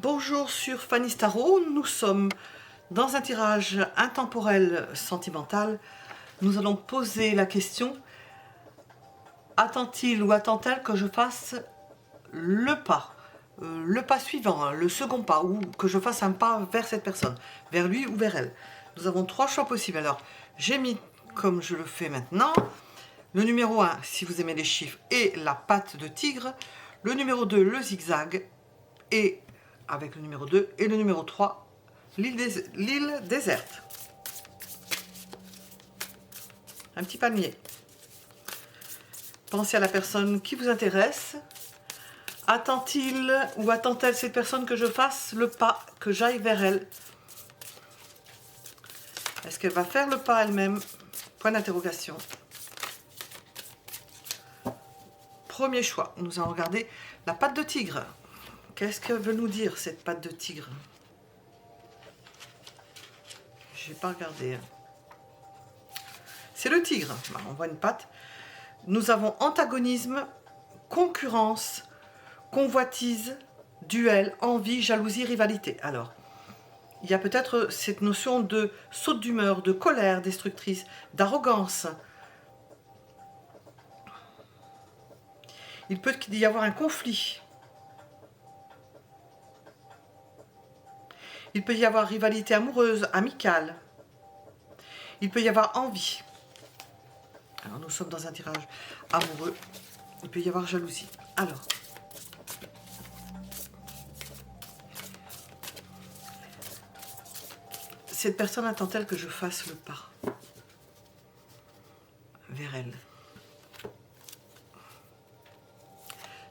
Bonjour sur Fanny Starot, nous sommes dans un tirage intemporel sentimental. Nous allons poser la question: attend-il ou attend-elle que je fasse le pas suivant, hein, le second pas, ou que je fasse un pas vers cette personne, vers lui ou vers elle. Nous avons trois choix possibles. Alors, j'ai mis, comme je le fais maintenant, le numéro 1, si vous aimez les chiffres, et la patte de tigre. Le numéro 2, le zigzag, et avec le numéro 2, et le numéro 3, l'île déserte. Un petit palmier. Pensez à la personne qui vous intéresse. Attend-il ou attend-elle cette personne que je fasse le pas, que j'aille vers elle? Est-ce qu'elle va faire le pas elle-même? Point d'interrogation. Premier choix, nous allons regarder la patte de tigre. Qu'est-ce que veut nous dire cette patte de tigre? Je n'ai pas regardé. C'est le tigre. On voit une patte. Nous avons antagonisme, concurrence, convoitise, duel, envie, jalousie, rivalité. Alors, il y a peut-être cette notion de saute d'humeur, de colère destructrice, d'arrogance. Il peut y avoir un conflit. Il peut y avoir rivalité amoureuse, amicale. Il peut y avoir envie. Alors, nous sommes dans un tirage amoureux. Il peut y avoir jalousie. Alors, cette personne attend-elle que je fasse le pas vers elle?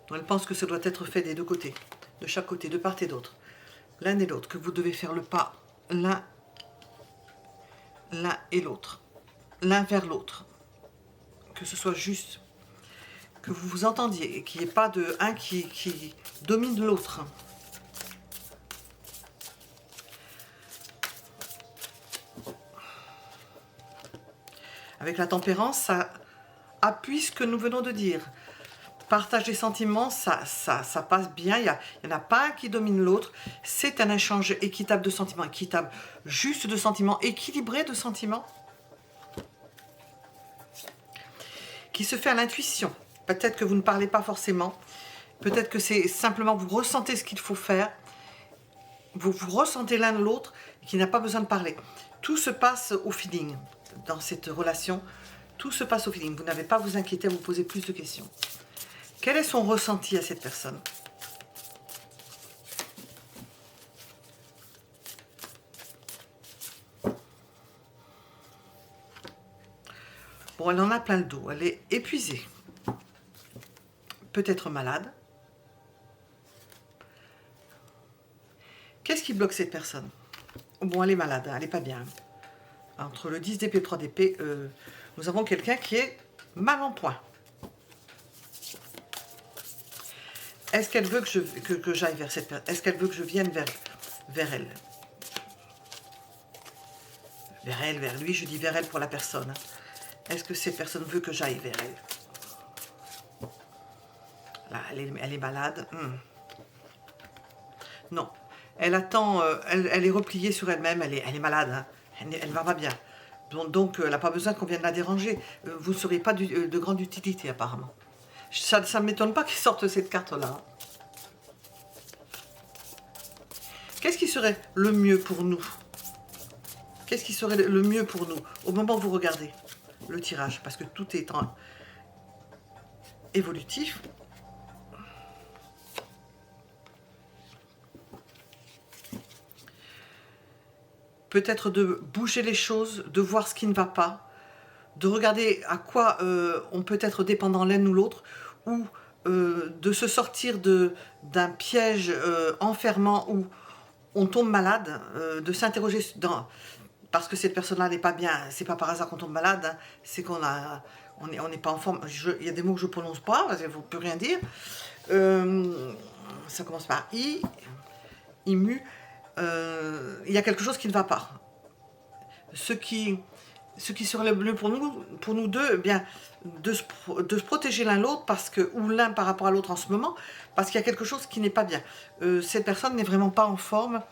Donc, elle pense que ça doit être fait des deux côtés, de chaque côté, de part et d'autre. L'un et l'autre, que vous devez faire le pas l'un et l'autre, l'un vers l'autre, que ce soit juste, que vous vous entendiez et qu'il n'y ait pas de un qui domine l'autre. Avec la tempérance, ça appuie ce que nous venons de dire. Partage des sentiments, ça passe bien, il n'y en a pas un qui domine l'autre, c'est un échange équitable de sentiments, équitable, juste de sentiments, équilibré de sentiments, qui se fait à l'intuition. Peut-être que vous ne parlez pas forcément, peut-être que c'est simplement vous ressentez ce qu'il faut faire, vous ressentez l'un de l'autre, qui n'a pas besoin de parler. Tout se passe au feeling, dans cette relation, tout se passe au feeling. Vous n'avez pas à vous inquiéter, à vous poser plus de questions. Quel est son ressenti à cette personne? Bon, elle en a plein le dos, elle est épuisée. Peut-être malade. Qu'est-ce qui bloque cette personne? Bon, elle est malade, elle n'est pas bien. Entre le 10 d'épée et le 3 d'épée, nous avons quelqu'un qui est mal en point. Est-ce qu'elle veut que j'aille vers cette personne? Est-ce qu'elle veut que je vienne vers elle? Vers elle, vers lui, je dis vers elle pour la personne. Est-ce que cette personne veut que j'aille vers elle? Là, elle est malade. Non. Elle attend, elle est repliée sur elle-même, elle est malade. Hein. Elle va pas bien. Donc elle n'a pas besoin qu'on vienne la déranger. Vous ne serez pas de grande utilité, apparemment. Ça ne m'étonne pas qu'ils sortent cette carte-là. Qu'est-ce qui serait le mieux pour nous? Qu'est-ce qui serait le mieux pour nous au moment où vous regardez le tirage? Parce que tout est évolutif. Peut-être de bouger les choses, de voir ce qui ne va pas, de regarder à quoi on peut être dépendant l'un ou l'autre, ou de se sortir d'un piège enfermant où on tombe malade, de s'interroger parce que cette personne-là n'est pas bien. C'est pas par hasard qu'on tombe malade, hein, c'est qu'on n'est pas en forme. Il y a des mots que je ne prononce pas, parce qu'il ne faut plus rien dire. Ça commence par I, IMU. Il y a quelque chose qui ne va pas. Ce qui ce qui serait le mieux pour nous deux, eh bien, de se protéger l'un l'autre, parce que, ou l'un par rapport à l'autre en ce moment, parce qu'il y a quelque chose qui n'est pas bien. Cette personne n'est vraiment pas en forme.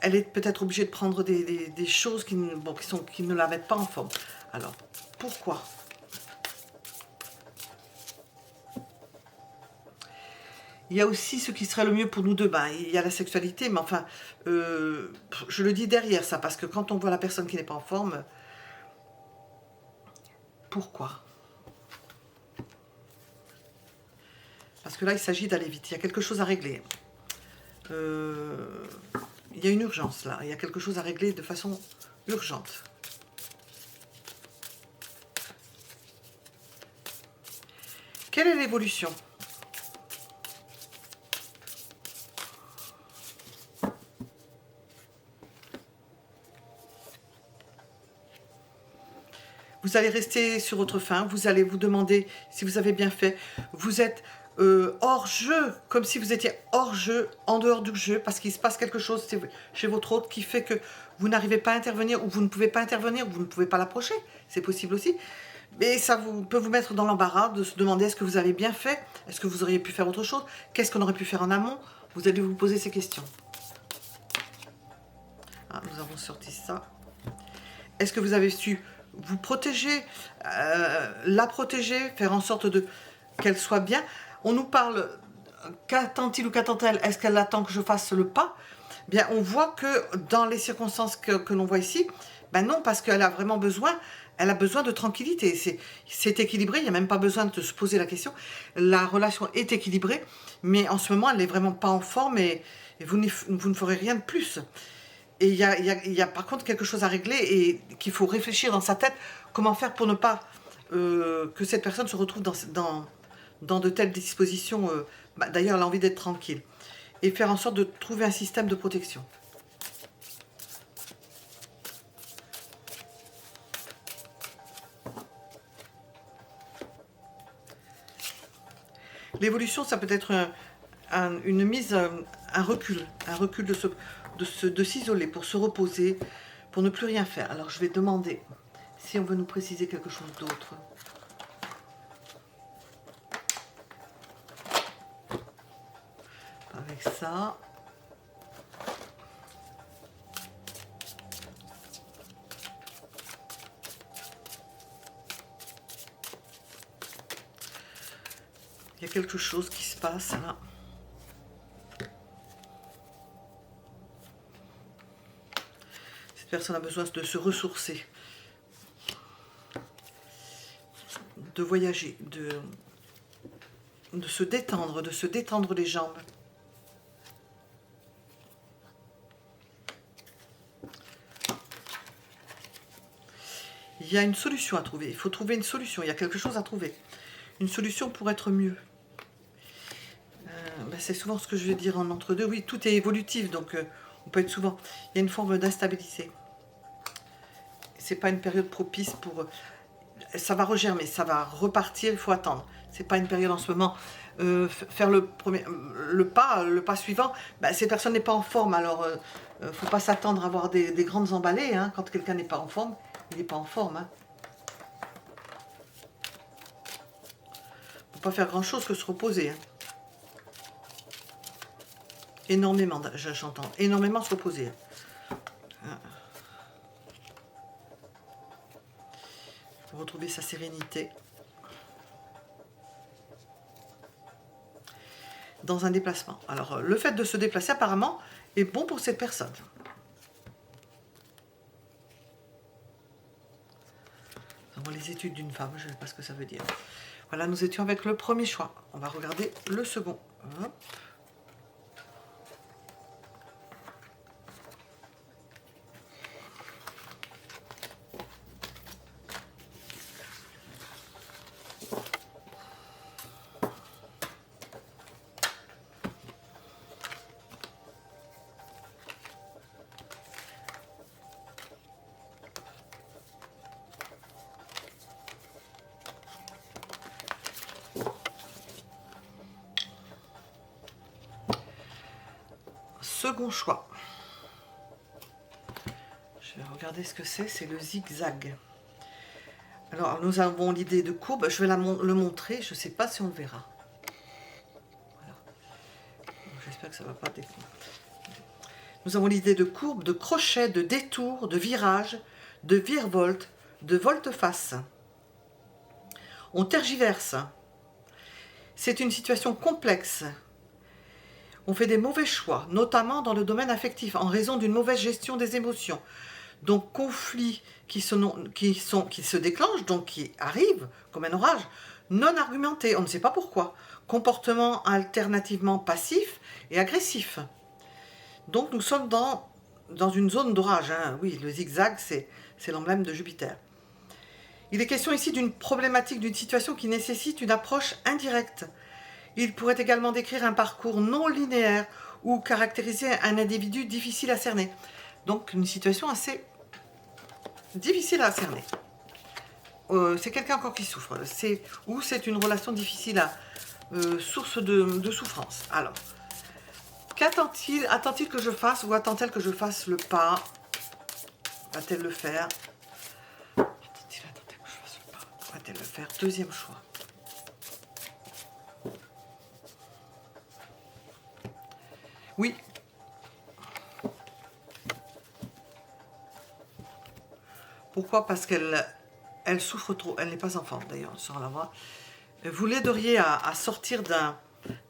Elle est peut-être obligée de prendre des choses qui ne la mettent pas en forme. Alors, pourquoi? Il y a aussi ce qui serait le mieux pour nous deux. Ben, il y a la sexualité, mais enfin, je le dis derrière ça, parce que quand on voit la personne qui n'est pas en forme, pourquoi? Parce que là, il s'agit d'aller vite. Il y a quelque chose à régler. Il y a une urgence là. Il y a quelque chose à régler de façon urgente. Quelle est l'évolution? Vous allez rester sur votre faim, vous allez vous demander si vous avez bien fait. Vous êtes hors jeu, comme si vous étiez hors jeu, en dehors du jeu, parce qu'il se passe quelque chose chez votre hôte qui fait que vous n'arrivez pas à intervenir, ou vous ne pouvez pas intervenir, ou vous ne pouvez pas l'approcher. C'est possible aussi. Mais ça peut vous mettre dans l'embarras de se demander est-ce que vous avez bien fait, est-ce que vous auriez pu faire autre chose, qu'est-ce qu'on aurait pu faire en amont. Vous allez vous poser ces questions. Ah, nous avons sorti ça. Est-ce que vous avez su vous protéger, la protéger, faire en sorte qu'elle soit bien? On nous parle, qu'attend-il ou qu'attend-elle? Est-ce qu'elle attend que je fasse le pas? Bien, on voit que dans les circonstances que l'on voit ici, ben non, parce qu'elle a vraiment besoin, elle a besoin de tranquillité. C'est équilibré, il n'y a même pas besoin de se poser la question. La relation est équilibrée, mais en ce moment, elle n'est vraiment pas en forme et vous ne ferez rien de plus. Et il y a par contre quelque chose à régler et qu'il faut réfléchir dans sa tête, comment faire pour ne pas que cette personne se retrouve dans de telles dispositions. D'ailleurs, elle a envie d'être tranquille. Et faire en sorte de trouver un système de protection. L'évolution, ça peut être une mise, un recul de s'isoler, pour se reposer, pour ne plus rien faire. Alors je vais demander si on veut nous préciser quelque chose d'autre. Avec ça. Il y a quelque chose qui se passe là. Cette personne a besoin de se ressourcer, de voyager, de se détendre les jambes. Il y a une solution à trouver. Il faut trouver une solution. Il y a quelque chose à trouver. Une solution pour être mieux. C'est souvent ce que je vais dire en entre-deux. Oui, tout est évolutif, donc on peut être souvent... Il y a une forme d'instabilité. C'est pas une période propice pour... ça va regermer, ça va repartir, il faut attendre. C'est pas une période en ce moment. Faire le pas suivant, cette personne n'est pas en forme, alors faut pas s'attendre à avoir des grandes emballées. Hein. Quand quelqu'un n'est pas en forme, il n'est pas en forme. Hein. Faut pas faire grand chose que se reposer. Hein. Énormément, j'entends. Énormément se reposer. Pour retrouver sa sérénité. Dans un déplacement. Alors, le fait de se déplacer, apparemment, est bon pour cette personne. Dans les études d'une femme, je ne sais pas ce que ça veut dire. Voilà, nous étions avec le premier choix. On va regarder le second. Hop. Second choix. Je Je vais regarder ce que c'est le zigzag. Alors, nous avons l'idée de courbe. Je vais le montrer. Je ne sais pas si on le verra. Voilà. J'espère que ça ne va pas défendre. Nous avons l'idée de courbe, de crochet, de détour, de virage, de virevolte, de volte-face. On tergiverse. C'est une situation complexe. On fait des mauvais choix, notamment dans le domaine affectif, en raison d'une mauvaise gestion des émotions. Donc, conflits qui se déclenchent, donc qui arrivent, comme un orage, non argumentés, on ne sait pas pourquoi. Comportement alternativement passif et agressif. Donc, nous sommes dans une zone d'orage. Hein. Oui, le zigzag, c'est l'emblème de Jupiter. Il est question ici d'une problématique, d'une situation qui nécessite une approche indirecte. Il pourrait également décrire un parcours non linéaire ou caractériser un individu difficile à cerner. Donc une situation assez difficile à cerner. C'est quelqu'un encore qui souffre. Ou c'est une relation difficile à source de souffrance. Alors, qu'attend-il? Attend-il que je fasse ou attend-elle que je fasse le pas? Va-t-elle le faire? Attend-elle que je fasse le pas? Va-t-elle le faire? Deuxième choix. Oui. Pourquoi? Parce qu'elle souffre trop. Elle n'est pas en forme d'ailleurs, sur la voie. Vous l'aideriez à sortir d'un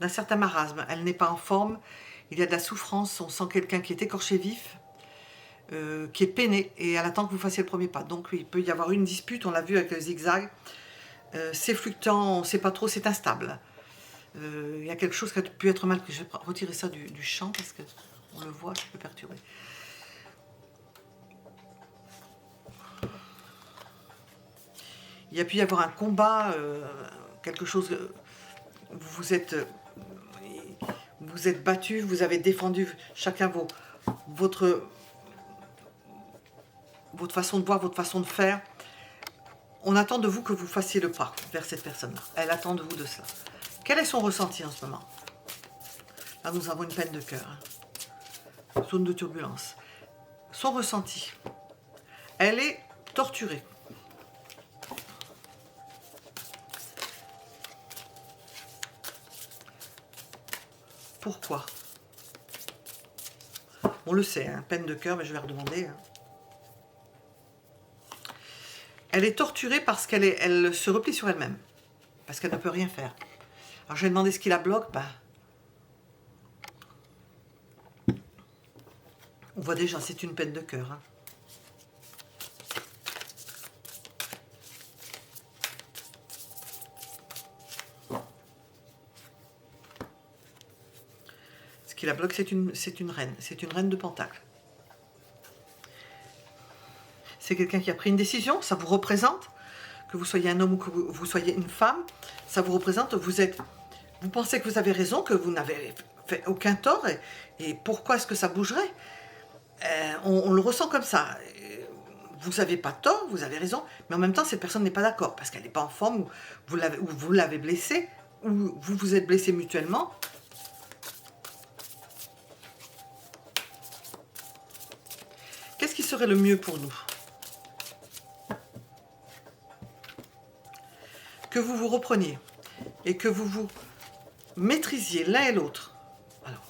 certain marasme. Elle n'est pas en forme. Il y a de la souffrance. On sent quelqu'un qui est écorché vif, qui est peiné. Et elle attend que vous fassiez le premier pas. Donc il peut y avoir une dispute. On l'a vu avec le zigzag. C'est fluctuant. On ne sait pas trop. C'est instable. Il y a quelque chose qui a pu être mal. Je vais retirer ça du champ parce qu'on le voit. Ça peut perturber. Il y a pu y avoir un combat, quelque chose, vous êtes battu, vous avez défendu chacun votre façon de voir, votre façon de faire. On attend de vous que vous fassiez le pas vers cette personne-là. Elle attend de vous de cela. Quel est son ressenti en ce moment? Là, nous avons une peine de cœur. Hein. Zone de turbulence. Son ressenti. Elle est torturée. Pourquoi? On le sait, hein, peine de cœur, mais je vais redemander. Hein. Elle est torturée parce elle se replie sur elle-même. Parce qu'elle ne peut rien faire. Alors je vais demander ce qui la bloque. Ben, on voit déjà, c'est une peine de cœur. Hein. Ce qui la bloque, c'est une reine. C'est une reine de Pentacle. C'est quelqu'un qui a pris une décision, ça vous représente, que vous soyez un homme ou que vous soyez une femme, ça vous représente, vous pensez que vous avez raison, que vous n'avez fait aucun tort, et pourquoi est-ce que ça bougerait? On le ressent comme ça. Vous n'avez pas tort, vous avez raison, mais en même temps, cette personne n'est pas d'accord, parce qu'elle n'est pas en forme, ou vous l'avez blessée, ou vous vous êtes blessés mutuellement. Qu'est-ce qui serait le mieux pour nous? Que vous vous repreniez et que vous vous maîtrisiez l'un et l'autre. Alors,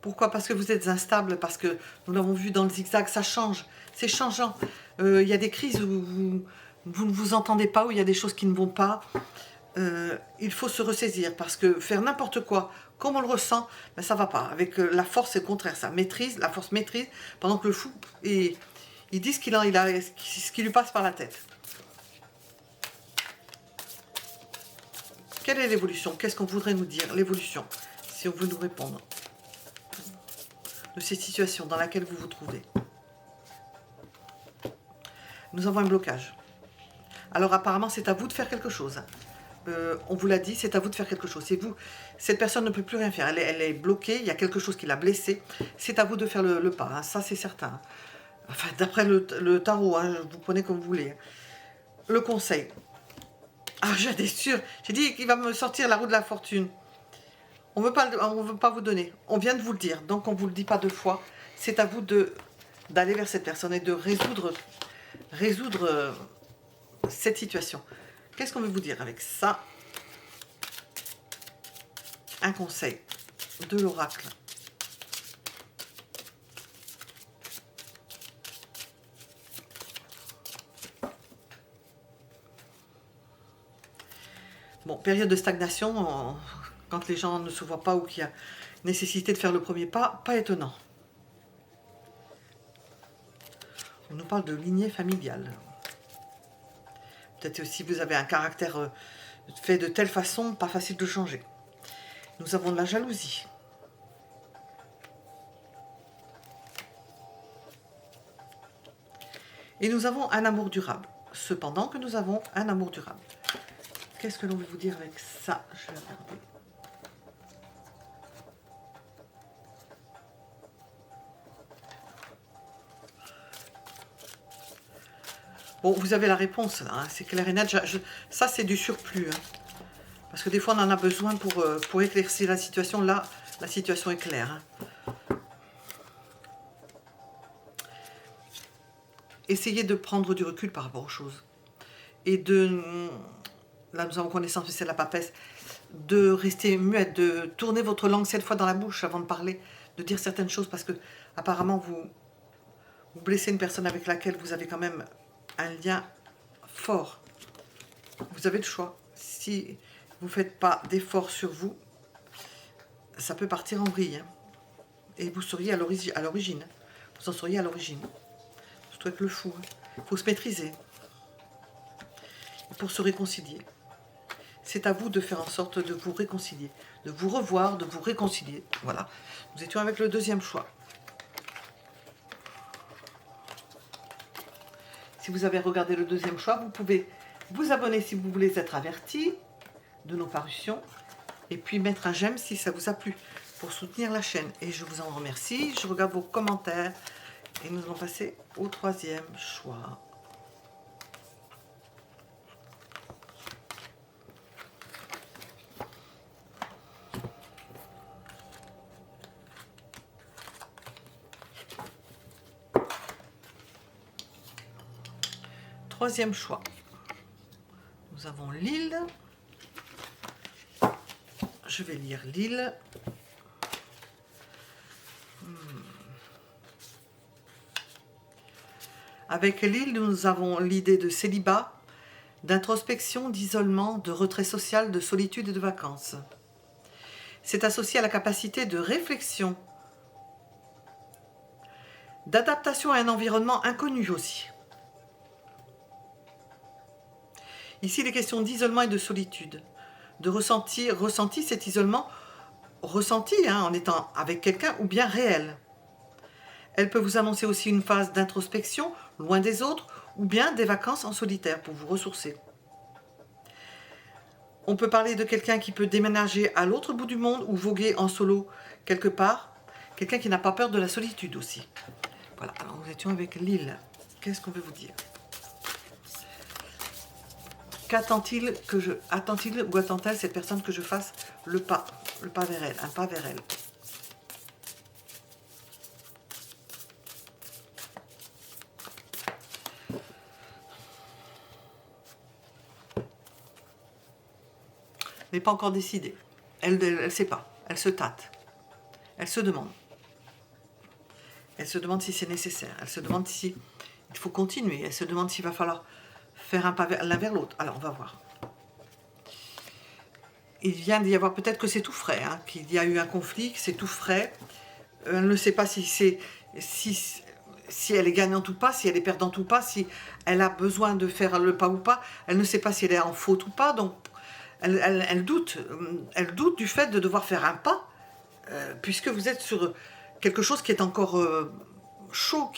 pourquoi? Parce que vous êtes instable, parce que nous l'avons vu dans le zigzag, ça change, c'est changeant. Il y a des crises où vous ne vous entendez pas, où il y a des choses qui ne vont pas. Il faut se ressaisir, parce que faire n'importe quoi, comme on le ressent, ben ça ne va pas. Avec la force, c'est le contraire, ça maîtrise, la force maîtrise, pendant que le fou, il dit ce qui lui passe par la tête. Quelle est l'évolution? Qu'est-ce qu'on voudrait nous dire? L'évolution, si on veut nous répondre, de cette situation dans laquelle vous vous trouvez. Nous avons un blocage. Alors apparemment, c'est à vous de faire quelque chose. On vous l'a dit, c'est à vous de faire quelque chose. C'est vous, cette personne ne peut plus rien faire. Elle est bloquée, il y a quelque chose qui l'a blessée. C'est à vous de faire le pas, hein, ça c'est certain. Enfin, d'après le tarot, hein, vous prenez comme vous voulez. Le conseil. Ah, j'étais sûre. J'ai dit qu'il va me sortir la roue de la fortune. On veut pas vous donner. On vient de vous le dire, donc on ne vous le dit pas deux fois. C'est à vous d'aller vers cette personne et de résoudre cette situation. Qu'est-ce qu'on veut vous dire avec ça? Un conseil de l'oracle. Bon, période de stagnation, quand les gens ne se voient pas ou qu'il y a nécessité de faire le premier pas, pas étonnant. On nous parle de lignée familiale. Peut-être aussi vous avez un caractère fait de telle façon, pas facile de changer. Nous avons de la jalousie. Et nous avons un amour durable. Cependant que nous avons un amour durable. Qu'est-ce que l'on veut vous dire avec ça? Je vais regarder. Bon, vous avez la réponse, là, hein, c'est clair et net. Ça, c'est du surplus. Hein, parce que des fois, on en a besoin pour éclaircir la situation. Là, la situation est claire. Hein. Essayez de prendre du recul par rapport aux choses. Et là, nous avons connaissance, mais c'est la papesse. De rester muette, de tourner votre langue 7 fois dans la bouche avant de parler, de dire certaines choses, parce que apparemment, vous blessez une personne avec laquelle vous avez quand même un lien fort. Vous avez le choix. Si vous ne faites pas d'efforts sur vous, ça peut partir en vrille. Hein. Et vous seriez à l'origine. Vous en seriez à l'origine. Surtout avec le fou. Il faut se maîtriser. Pour se réconcilier. C'est à vous de faire en sorte de vous réconcilier. De vous revoir, de vous réconcilier. Voilà. Nous étions avec le deuxième choix. Si vous avez regardé le deuxième choix, vous pouvez vous abonner si vous voulez être averti de nos parutions. Et puis mettre un j'aime si ça vous a plu pour soutenir la chaîne. Et je vous en remercie. Je regarde vos commentaires. Et nous allons passer au troisième choix. Troisième choix. Nous avons l'île. Je vais lire l'île. Avec l'île, nous avons l'idée de célibat, d'introspection, d'isolement, de retrait social, de solitude et de vacances. C'est associé à la capacité de réflexion, d'adaptation à un environnement inconnu aussi. Ici, il est question d'isolement et de solitude, de ressentir cet isolement, ressenti en étant avec quelqu'un ou bien réel. Elle peut vous annoncer aussi une phase d'introspection, loin des autres, ou bien des vacances en solitaire pour vous ressourcer. On peut parler de quelqu'un qui peut déménager à l'autre bout du monde ou voguer en solo quelque part. Quelqu'un qui n'a pas peur de la solitude aussi. Voilà, alors nous étions avec l'île. Qu'est-ce qu'on veut vous dire? Qu'attend-il ou attend-elle cette personne que je fasse le pas vers elle, un pas vers elle? N'est pas encore décidée. Elle ne sait pas. Elle se tâte. Elle se demande. Elle se demande si c'est nécessaire. Elle se demande si il faut continuer. Elle se demande s'il va falloir faire un pas l'un vers l'autre. Alors, on va voir. Il vient d'y avoir, peut-être que c'est tout frais, hein, qu'il y a eu un conflit, que c'est tout frais. Elle ne sait pas si elle est gagnante ou pas, si elle est perdante ou pas, si elle a besoin de faire le pas ou pas. Elle ne sait pas si elle est en faute ou pas. Donc, elle doute du fait de devoir faire un pas, puisque vous êtes sur quelque chose qui est encore chaud,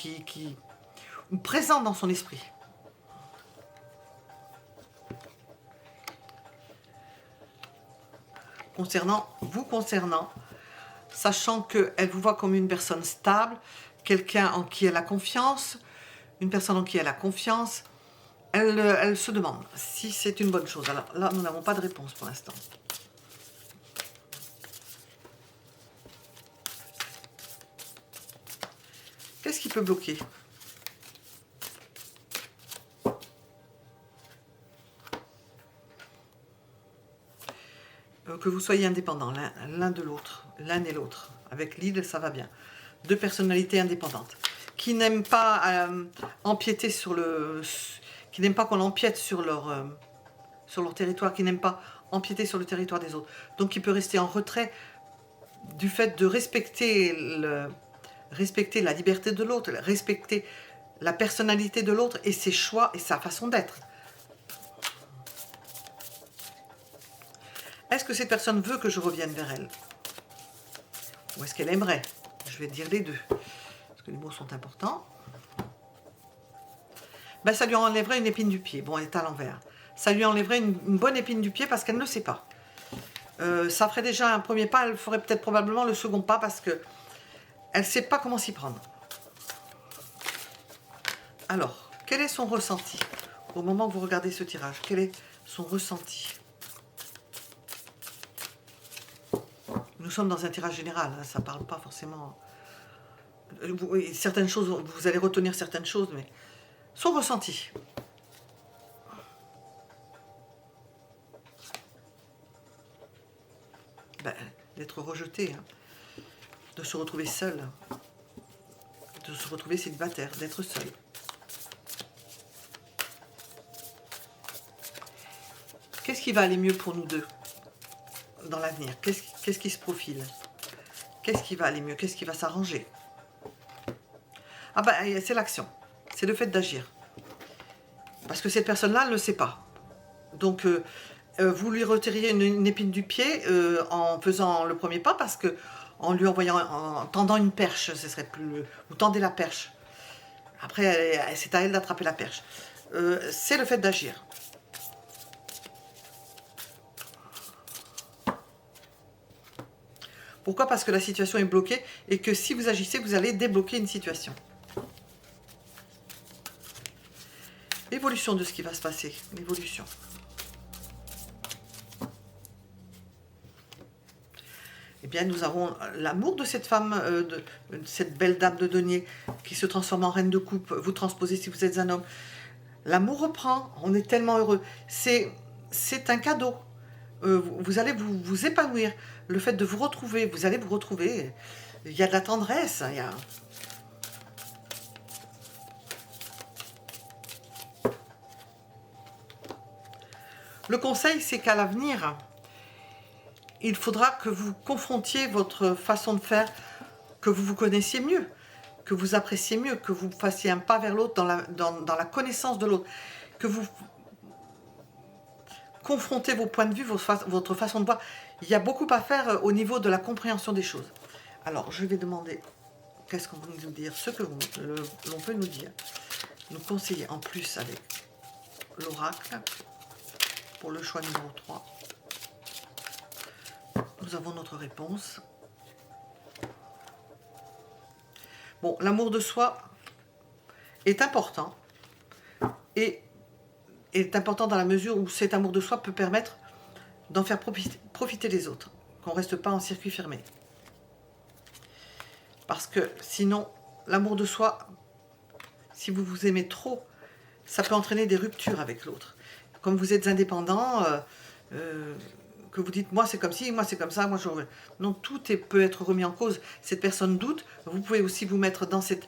ou présent dans son esprit. Concernant, sachant qu'elle vous voit comme une personne stable, quelqu'un en qui elle a confiance, une personne en qui elle a confiance, elle se demande si c'est une bonne chose. Alors là, nous n'avons pas de réponse pour l'instant. Qu'est-ce qui peut bloquer? Que vous soyez indépendants l'un de l'autre, l'un et l'autre. Avec l'île, ça va bien. Deux personnalités indépendantes qui n'aiment pas empiéter sur le... qui n'aiment pas qu'on empiète sur leur territoire, qui n'aiment pas empiéter sur le territoire des autres. Donc qui peut rester en retrait du fait de respecter la liberté de l'autre, respecter la personnalité de l'autre et ses choix et sa façon d'être. Est-ce que cette personne veut que je revienne vers elle? Ou est-ce qu'elle aimerait? Je vais dire les deux, parce que les mots sont importants. Ben, ça lui enlèverait une épine du pied. Bon, elle est à l'envers. Ça lui enlèverait une bonne épine du pied parce qu'elle ne sait pas. Ça ferait déjà un premier pas, elle ferait peut-être probablement le second pas parce que elle ne sait pas comment s'y prendre. Alors, quel est son ressenti au moment où vous regardez ce tirage? Quel est son ressenti? Nous sommes dans un tirage général, hein, ça ne parle pas forcément... certaines choses, vous allez retenir certaines choses, mais son ressenti. Ben, d'être rejeté, hein, de se retrouver seul, de se retrouver célibataire, d'être seul. Qu'est-ce qui va aller mieux pour nous deux dans l'avenir? Qu'est-ce qui se profile? Qu'est-ce qui va aller mieux? Qu'est-ce qui va s'arranger? Ah ben, c'est l'action. C'est le fait d'agir. Parce que cette personne-là ne le sait pas. Donc, vous lui retiriez une épine du pied en faisant le premier pas, parce que en lui envoyant, en tendant une perche, ce serait plus... Vous tendez la perche. Après, c'est à elle d'attraper la perche. C'est le fait d'agir. Pourquoi? Parce que la situation est bloquée et que si vous agissez, vous allez débloquer une situation. L'évolution de ce qui va se passer. L'évolution. Eh bien, nous avons l'amour de cette femme, de cette belle dame de denier qui se transforme en reine de coupe. Vous transposez si vous êtes un homme. L'amour reprend. On est tellement heureux. C'est un cadeau. Vous allez vous épanouir. Le fait de vous retrouver, vous allez vous retrouver. Il y a de la tendresse. Il y a... Le conseil, c'est qu'à l'avenir, il faudra que vous confrontiez votre façon de faire, que vous vous connaissiez mieux, que vous appréciez mieux, que vous fassiez un pas vers l'autre dans la connaissance de l'autre, que vous confrontez vos points de vue, votre façon de voir. Il y a beaucoup à faire au niveau de la compréhension des choses. Alors, je vais demander, qu'est-ce qu'on peut nous dire? Ce que l'on peut nous dire, nous conseiller en plus avec l'oracle, pour le choix numéro 3. Nous avons notre réponse. Bon, l'amour de soi est important et est important dans la mesure où cet amour de soi peut permettre d'en faire profiter les autres, qu'on ne reste pas en circuit fermé. Parce que sinon, l'amour de soi, si vous vous aimez trop, ça peut entraîner des ruptures avec l'autre. Comme vous êtes indépendant, que vous dites moi c'est comme ci, moi c'est comme ça, moi je... Non, tout peut être remis en cause. Cette personne doute, vous pouvez aussi vous mettre dans cette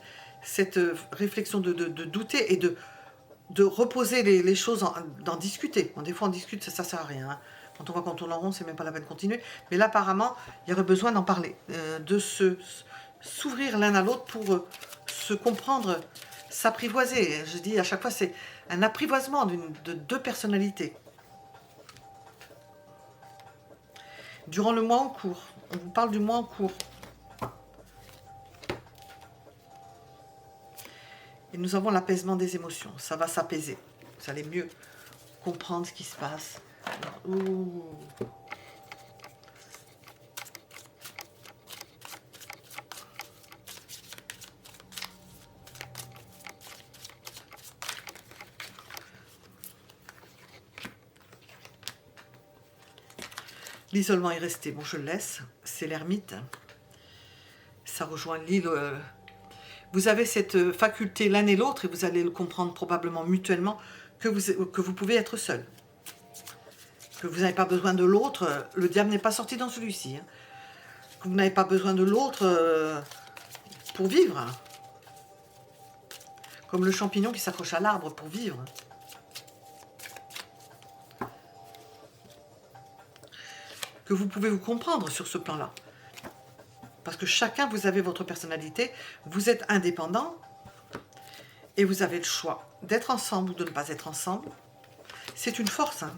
réflexion de douter et de reposer les choses, d'en discuter. Bon, des fois on discute, ça sert à rien. Hein. Quand on voit qu'on tourne en rond, c'est même pas la peine de continuer. Mais là apparemment, il y aurait besoin d'en parler, de s'ouvrir l'un à l'autre pour se comprendre, s'apprivoiser. Je dis à chaque fois, c'est un apprivoisement de deux personnalités. Durant le mois en cours, on vous parle du mois en cours. Et nous avons l'apaisement des émotions. Ça va s'apaiser. Vous allez mieux comprendre ce qui se passe. Ouh. L'isolement est resté. Bon, je le laisse. C'est l'ermite. Ça rejoint l'île. Vous avez cette faculté l'un et l'autre, et vous allez le comprendre probablement mutuellement, que vous pouvez être seul. Que vous n'avez pas besoin de l'autre. Le diable n'est pas sorti dans celui-ci. Hein. Que vous n'avez pas besoin de l'autre pour vivre. Comme le champignon qui s'accroche à l'arbre pour vivre. Que vous pouvez vous comprendre sur ce plan-là. Parce que chacun, vous avez votre personnalité, vous êtes indépendant et vous avez le choix d'être ensemble ou de ne pas être ensemble. C'est une force. Hein.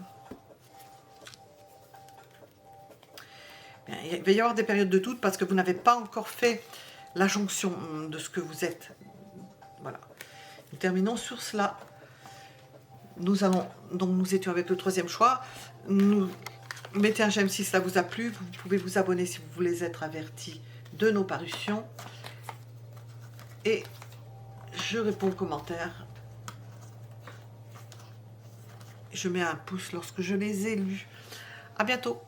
Il va y avoir des périodes de doute parce que vous n'avez pas encore fait la jonction de ce que vous êtes. Voilà. Nous terminons sur cela. Nous étions avec le troisième choix. Mettez un j'aime si cela vous a plu. Vous pouvez vous abonner si vous voulez être averti de nos parutions. Et je réponds aux commentaires. Je mets un pouce lorsque je les ai lus. À bientôt.